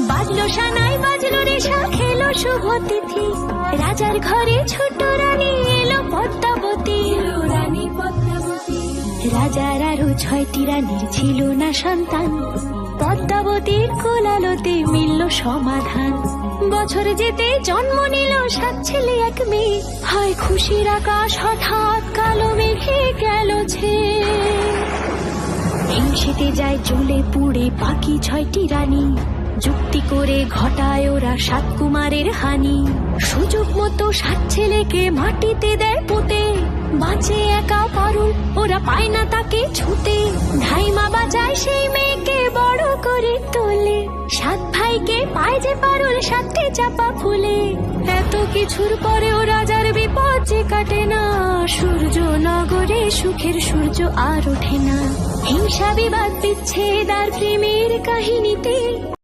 বাজলো সানাই বাজলো রেশা খেলো শুভ তিথি, রাজার ঘরে ছোট রানী এলো পদ্মাবতী। রানী পদ্মাবতী। রাজার আরো 6টি রানীর ছিল না সন্তান, পদ্মাবতীর কোলালোতে মিলল সমাধান। বছর যেতে জন্ম নিল 7 ছেলে 1 মেয়ে, হয় খুশির আকাশ হঠাৎ কালো মেঘে গেল ছেয়ে। হিংসেতে যায় জ্বলে পুড়ে বাকি 6টি রানী, যুক্তি করে ঘটায় ওরা 7 কুমারের হানি। সুযোগ মতো 7 ছেলেকে মাটিতে দেয় পুঁতে, বাঁচে একা পারুল ওরা পায় না তাকে ছুতে। ধাইমা বাজায় সেই মেয়েকে বড় করে তোলে, 7 ভাইকে পায় যে পারুল 7টি চাপা ফুলে। এত কিছুর পরেও রাজার বিপদ যে কাটে না, সূর্য নগরে সুখের সূর্য আর ওঠে না। হিংসা বিবাদ বিচ্ছেদ আর প্রেমের কাহিনীতে